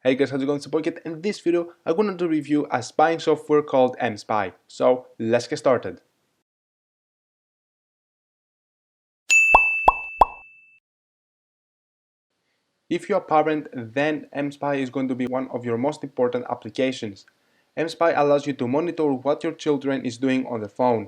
Hey guys, how's it going? It's Pocket. In this video, I'm going to review a spying software called mSpy. So let's get started. If you're a parent, then mSpy is going to be one of your most important applications. mSpy allows you to monitor what your children is doing on the phone.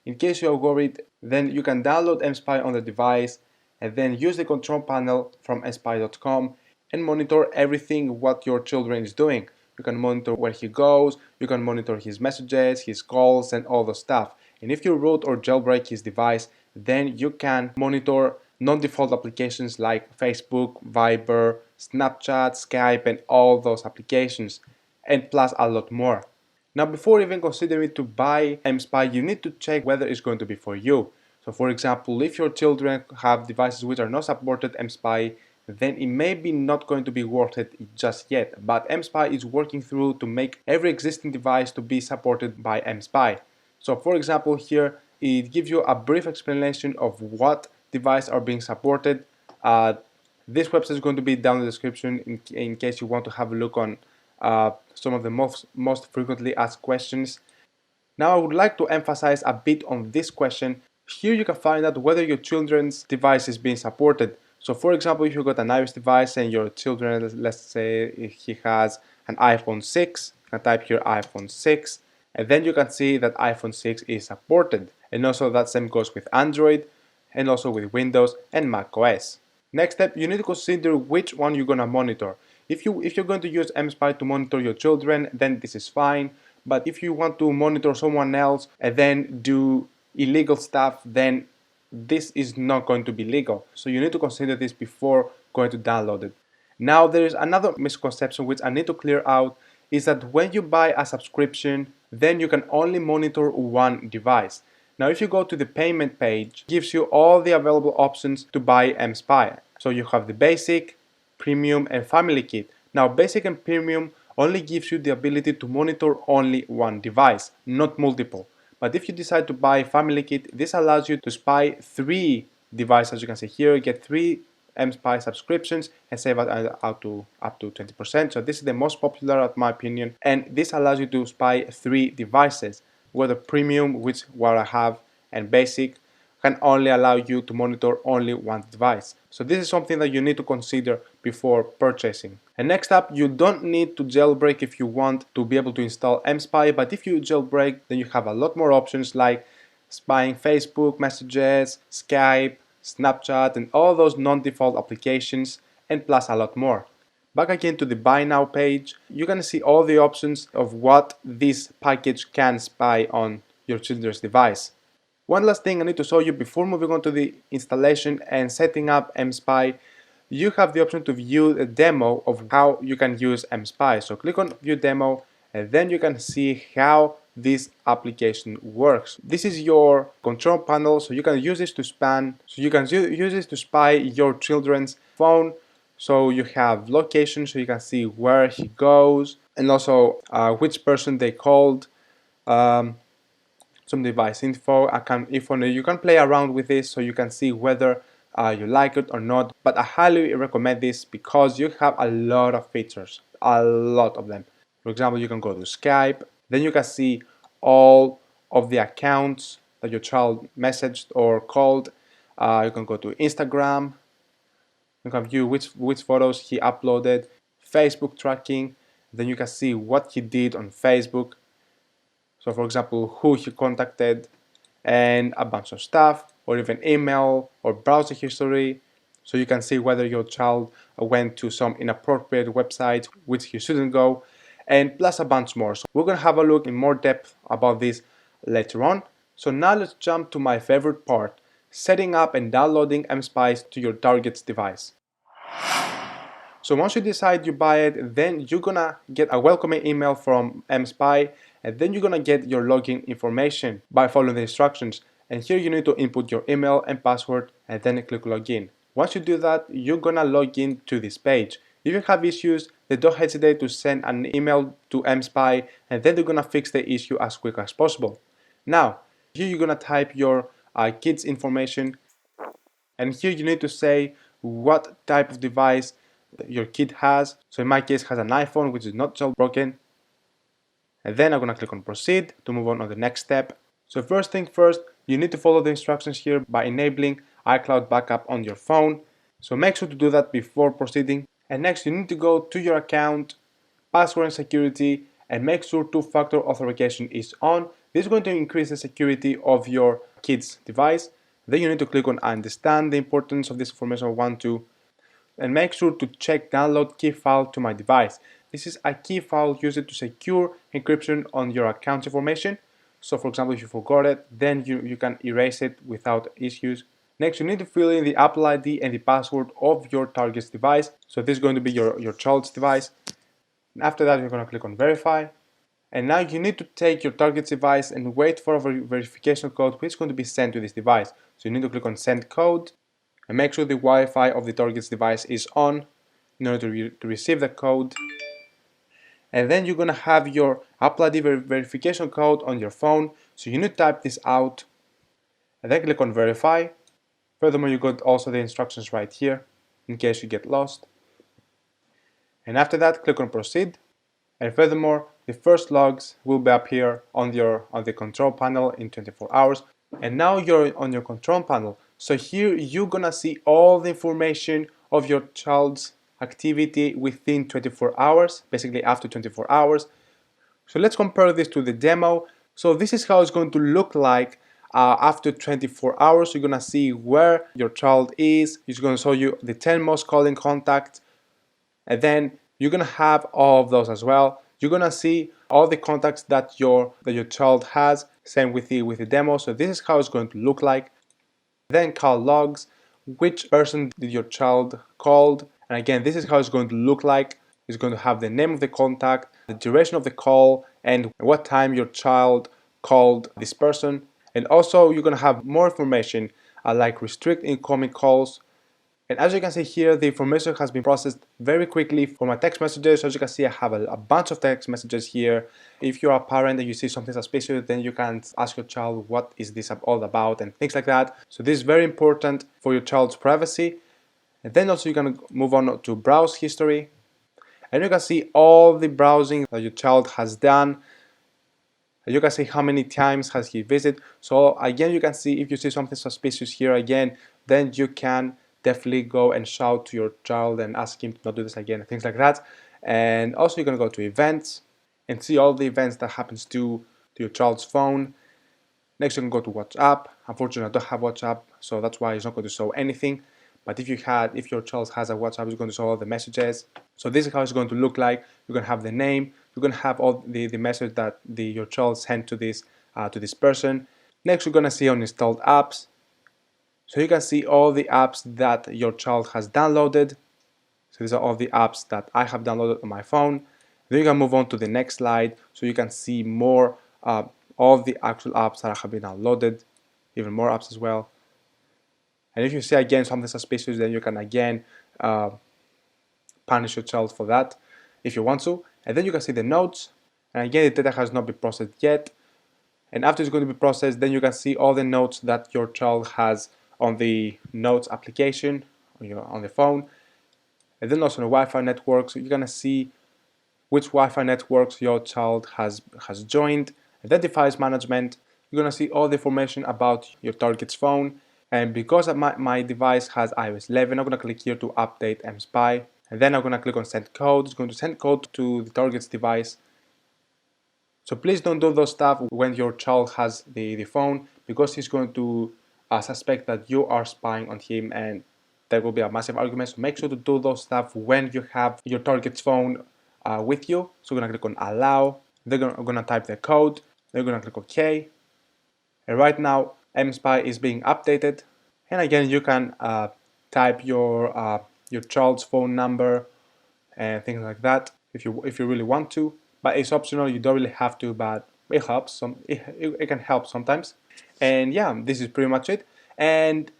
In case you're worried, then you can download mSpy on the device and then use the control panel from mSpy.com and monitor everything what your children is doing. You can monitor where he goes, you can monitor his messages, his calls, and all the stuff. And if you root or jailbreak his device, then you can monitor non-default applications like Facebook, Viber, Snapchat, Skype, and all those applications, and plus a lot more. Now, before even considering to buy mSpy, you need to check whether it's going to be for you. So for example, if your children have devices which are not supported mSpy, then it may be not going to be worth it just yet. But mSpy is working through to make every existing device to be supported by mSpy. So for example, here it gives you a brief explanation of what devices are being supported. This website is going to be down in the description in case you want to have a look on some of the most frequently asked questions. Now I would like to emphasize a bit on this question. Here you can find out whether your children's device is being supported. So for example, if you got an iOS device and your children, let's say if he has an iPhone 6, you can type here iPhone 6, and then you can see that iPhone 6 is supported. And also that same goes with Android and also with Windows and Mac OS. Next step, you need to consider which one you're gonna monitor. If you're going to use mSpy to monitor your children, then this is fine. But if you want to monitor someone else and then do illegal stuff, then this is not going to be legal. So you need to consider this before going to download it. Now there is another misconception which I need to clear out, is that when you buy a subscription, then you can only monitor one device. Now if you go to the payment page, it gives you all the available options to buy mSpy. So you have the basic, premium, and family kit. Now basic and premium only gives you the ability to monitor only one device, not multiple. But if you decide to buy family kit, this allows you to spy 3 devices. As you can see here, get 3 mSpy subscriptions and save up to 20%. So this is the most popular in my opinion, and this allows you to spy 3 devices, whether premium, which what I have, and basic can only allow you to monitor only one device. So this is something that you need to consider before purchasing. And next up, you don't need to jailbreak if you want to be able to install mSpy, but if you jailbreak, then you have a lot more options like spying Facebook messages, Skype, Snapchat, and all those non-default applications, and plus a lot more. Back again to the buy now page, you can see all the options of what this package can spy on your children's device. One last thing I need to show you before moving on to the installation and setting up mSpy. You have the option to view a demo of how you can use mSpy. So click on view demo and then you can see how this application works. This is your control panel, so you can use this to span. So you can use this to spy your children's phone. So you have location, so you can see where he goes, and also which person they called. Some device info, you can play around with this so you can see whether you like it or not. But I highly recommend this because you have a lot of features, a lot of them. For example, you can go to Skype, then you can see all of the accounts that your child messaged or called. You can go to Instagram, you can view which photos he uploaded, Facebook tracking, then you can see what he did on Facebook. So for example, who he contacted and a bunch of stuff, or even email or browser history. So you can see whether your child went to some inappropriate websites which he shouldn't go, and plus a bunch more. So we're gonna have a look in more depth about this later on. So now let's jump to my favorite part, setting up and downloading mSpy to your target's device. So once you decide you buy it, then you're gonna get a welcoming email from mSpy, and then you're gonna get your login information by following the instructions. And here you need to input your email and password and then click login. Once you do that, you're gonna log in to this page. If you have issues, then don't hesitate to send an email to mSpy, and then they're gonna fix the issue as quick as possible. Now, here you're gonna type your kid's information, and here you need to say what type of device your kid has. So in my case, has an iPhone which is not jailbroken. And then I'm gonna click on proceed to move on the next step. So first thing first, you need to follow the instructions here by enabling iCloud Backup on your phone. So make sure to do that before proceeding. And next you need to go to your account, password and security, and make sure two-factor authentication is on. This is going to increase the security of your kid's device. Then you need to click on understand the importance of this information 1, 2, and make sure to check download key file to my device. This is a key file used to secure encryption on your account information. So for example, if you forgot it, then you can erase it without issues. Next, you need to fill in the Apple ID and the password of your target's device. So this is going to be your child's device. And after that, you're going to click on verify. And now you need to take your target's device and wait for a verification code which is going to be sent to this device. So you need to click on send code and make sure the Wi-Fi of the target's device is on in order to receive the code. And then you're gonna have your Apple ID verification code on your phone. So you need to type this out and then click on verify. Furthermore, you got also the instructions right here in case you get lost. And after that, click on proceed. And furthermore, the first logs will be up here on the control panel in 24 hours. And now you're on your control panel. So here you're gonna see all the information of your child's activity within 24 hours, basically after 24 hours. So let's compare this to the demo. So this is how it's going to look like after 24 hours. You're gonna see where your child is. It's gonna show you the 10 most calling contacts, and then you're gonna have all of those as well. You're gonna see all the contacts that your child has. Same with the demo. So this is how it's going to look like. Then call logs. Which person did your child called? And again, this is how it's going to look like. It's going to have the name of the contact, the duration of the call, and what time your child called this person. And also you're going to have more information like restrict incoming calls. And as you can see here, the information has been processed very quickly for my text messages. As you can see, I have a bunch of text messages here. If you're a parent and you see something suspicious, then you can ask your child, what is this all about, and things like that. So this is very important for your child's privacy. And then also you can move on to browse history. And you can see all the browsing that your child has done. You can see how many times has he visited. So again, you can see if you see something suspicious here again, then you can definitely go and shout to your child and ask him to not do this again and things like that. And also you're going to go to events and see all the events that happens to your child's phone. Next you can go to WhatsApp. Unfortunately, I don't have WhatsApp, so that's why it's not going to show anything. But if your child has a WhatsApp, it's going to show all the messages. So this is how it's going to look like. You're going to have the name. You're going to have all the message that your child sent to this person. Next, you're going to see uninstalled apps. So you can see all the apps that your child has downloaded. So these are all the apps that I have downloaded on my phone. Then you can move on to the next slide so you can see more all the actual apps that have been downloaded, even more apps as well. And if you see again something suspicious, then you can again punish your child for that if you want to. And then you can see the notes. And again, the data has not been processed yet. And after it's going to be processed, then you can see all the notes that your child has on the notes application on the phone. And then also the Wi-Fi network. So you're going to see which Wi-Fi networks your child has joined. And then device management. You're going to see all the information about your target's phone. And because my device has iOS 11, I'm going to click here to update mSpy. And then I'm going to click on send code. It's going to send code to the target's device. So please don't do those stuff when your child has the phone, because he's going to suspect that you are spying on him, and there will be a massive argument. So make sure to do those stuff when you have your target's phone with you. So we're going to click on allow. They're going to type the code. They're going to click OK. And right now, mSpy is being updated. And again, you can type your child's phone number and things like that if you really want to. But it's optional. You don't really have to, but it helps. It can help sometimes. And yeah, this is pretty much it. And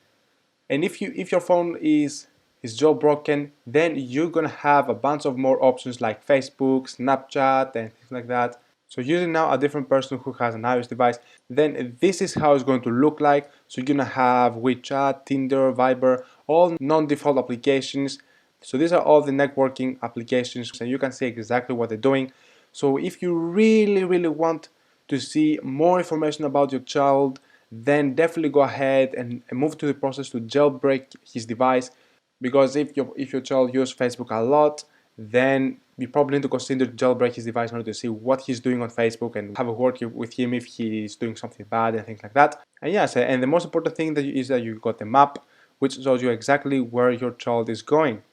if your phone is jailbroken, then you're gonna have a bunch of more options like Facebook, Snapchat, and things like that. So using now a different person who has an iOS device, then this is how it's going to look like. So you're gonna have WeChat, Tinder, Viber, all non-default applications So these are all the networking applications, and you can see exactly what they're doing. So if you really want to see more information about your child, then definitely go ahead and move to the process to jailbreak his device, because if your child uses Facebook a lot, then you probably need to consider jailbreak his device in order to see what he's doing on Facebook and have a word with him if he's doing something bad and things like that. And yes, and the most important thing is that you got the map, which shows you exactly where your child is going.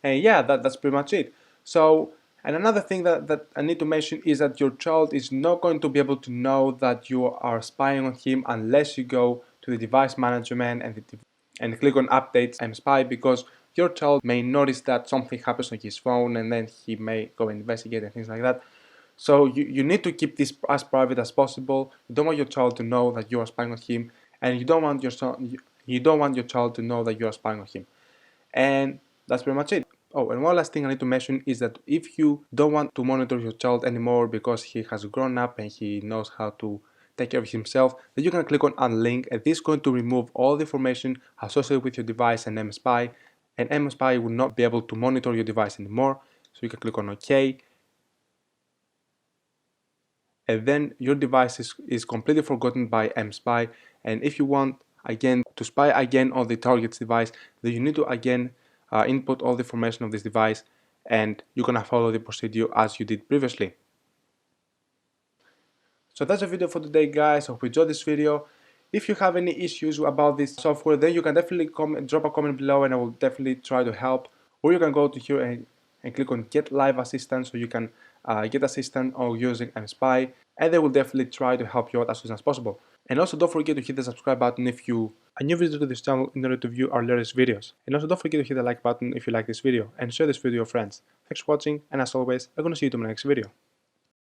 And yeah, that's pretty much it. So, and another thing that I need to mention is that your child is not going to be able to know that you are spying on him unless you go to the device management and click on updates mSpy, because your child may notice that something happens on his phone and then he may go investigate and things like that. So you need to keep this as private as possible. You don't want your child to know that you are spying on him, and you don't want your child to know that you are spying on him. And that's pretty much it. Oh, and one last thing I need to mention is that if you don't want to monitor your child anymore because he has grown up and he knows how to take care of himself, then you can click on unlink, and this is going to remove all the information associated with your device and mSpy, and mSpy will not be able to monitor your device anymore. So you can click on OK, and then your device is completely forgotten by mSpy. And if you want again to spy again on the target's device, then you need to again input all the information of this device, and you're gonna follow the procedure as you did previously. So that's the video for today, guys. I hope you enjoyed this video. If you have any issues about this software, then you can definitely drop a comment below and I will definitely try to help. Or you can go to here and click on Get Live Assistance, so you can get assistance or using mSpy, and they will definitely try to help you out as soon as possible. And also don't forget to hit the subscribe button if you are new visitor to this channel in order to view our latest videos. And also don't forget to hit the like button if you like this video and share this video with your friends. Thanks for watching, and as always, I'm gonna see you in my next video.